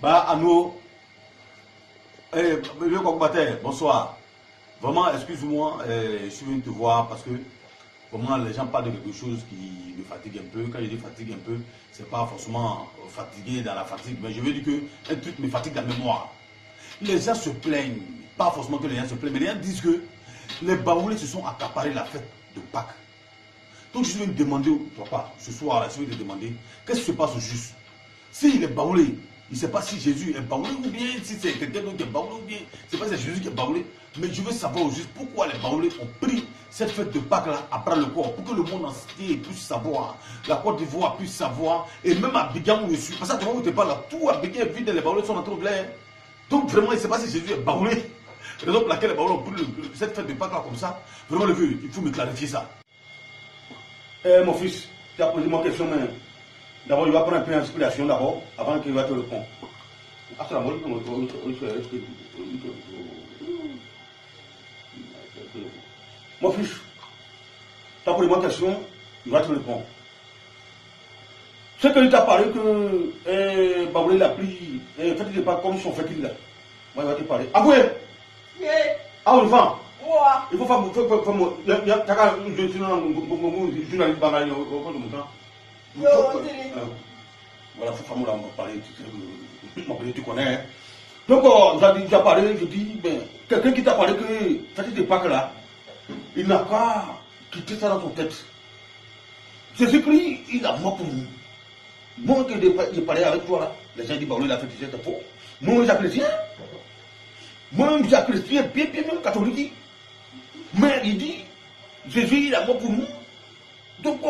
Bah, à nous, le combattant, bonsoir. Vraiment, excuse-moi, je suis venu te voir parce que vraiment les gens parlent de quelque chose qui me fatigue un peu. Quand je dis fatigue un peu, c'est pas forcément fatigué dans la fatigue, mais je veux dire que un truc me fatigue la mémoire. Les gens se plaignent, pas forcément que les gens se plaignent, mais les gens disent que les Baoulés se sont accaparés la fête de Pâques. Donc je vais me demander, papa, ce soir là, je vais te demander, qu'est-ce qui se passe au juste? S'il est baoulé, il ne sait pas si Jésus est baoulé ou bien si c'est quelqu'un d'autre qui est baoulé ou bien c'est pas si c'est Jésus qui est baoulé. Mais je veux savoir au juste pourquoi les baoulés ont pris cette fête de Pâques là à bras le corps, pour que le monde entier puisse savoir, la Côte d'Ivoire puisse savoir, et même Abidjan où je suis. Parce que où tu parles là, tout Abidjan est vide, les baoulés sont en train de l'air. Donc vraiment, il ne sait pas si Jésus est baoulé. Raison pour laquelle les baoulés ont pris cette fête de Pâques là comme ça. Vraiment le vieux, il faut me clarifier ça. Mon fils, tu as posé ma question, mais d'abord, il va prendre un peu d'inspiration d'abord, avant qu'il va te répondre. Mon fils, tu as posé ma question, il va te répondre. Ce qu'il t'a parlé que Baoulé l'a pris, fait il n'est pas comme son fait qu'il l'a. Moi, il va te parler. Ah oui? Ah oui, va. Il faut faire mon journaliste banal au cours de mon temps. Voilà, il faut faire mon parler. Tu connais. Donc, j'ai parlé, je dis, ben, quelqu'un qui t'a parlé que cette époque là, il n'a pas quitté ça dans son tête. Jésus-Christ, il a mort pour nous. Moi, que j'ai parlé avec toi là, les gens disent, bah, la fête, c'est faux. Moi, j'ai chrétien. Moi, j'ai chrétien, bien même catholique. Mais il dit, Jésus, il a mort pour nous. Donc,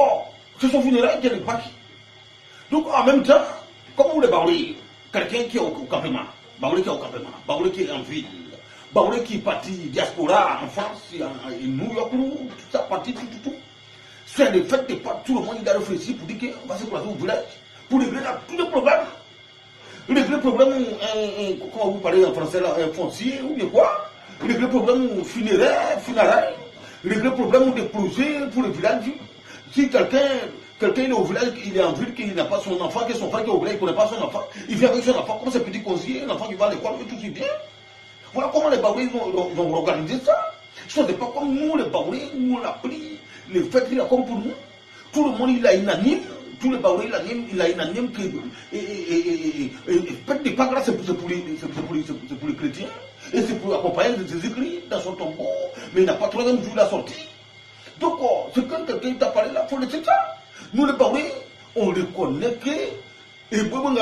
c'est son funérail qui est le Pâques. Donc, en même temps, comment vous le parlez? Quelqu'un qui est au campement, Baoulé qui est au campement, Baoulé qui est en ville, Baoulé qui est parti diaspora en France, en New York, tout ça, parti, tout. C'est le fait de pas tout le monde il a réfléchi pour dire qu'on va se croiser au village, pour régler tous les problèmes. Régler le problème, comment vous parlez en français, là, foncier ou bien quoi? Régler le problème funéraire, régler le problème des projets pour le village. Si quelqu'un est au village, il est en ville, qu'il n'a pas son enfant, que son frère qui est au village, il ne connaît pas son enfant, il vient avec son enfant, comme ce petit conseiller, un enfant qui va à l'école, et tout c'est bien. Voilà comment les Baoulés vont organiser ça. Ce n'est pas comme nous, les Baoulés, nous on a pris les fêtes là comme pour nous. Tout le monde il a unanime, tous les Baoulés il a unanime que fête des Pâques là c'est pour les chrétiens. Et c'est pour accompagner Jésus-Christ dans son tombeau, mais il n'a pas troisième jour la sortie. Donc, c'est quand quelqu'un t'a parlé là, il faut laisser ça. Nous, les Baoulés, on reconnaît que, et on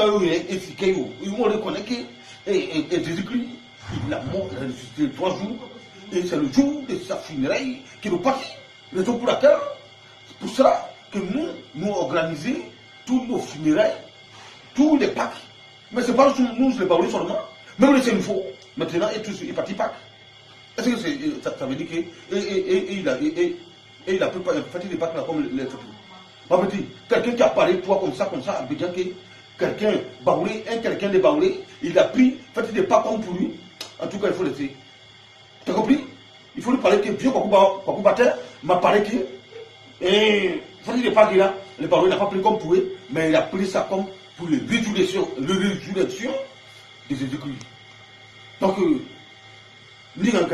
reconnaît que Jésus-Christ, il a mort, il a ressuscité 3 jours, et c'est le jour de sa funéraille qui nous partit. Raison pour laquelle, c'est pour cela que nous organisons tous nos funérailles, tous les Pâques. Mais ce n'est pas nous, les Baoulés seulement, même les Sénifaux. Maintenant, il est parti Pâques. Est-ce que ça veut dire que il a fait des Pâques là comme les autres? Pas petit, quelqu'un qui a parlé toi comme ça, à Bédian, que quelqu'un Baoulé, quelqu'un de Baoulé, il a pris, fait des Pâques comme pour lui. En tout cas, il faut laisser. Tu as compris? Il faut lui parler que vieux Bakoubater m'a parlé que fait des Pâques là, le Baoulé n'a pas pris comme pour lui, mais il a pris ça comme pour les résurrections de Jésus-Christ. Donc, il y a un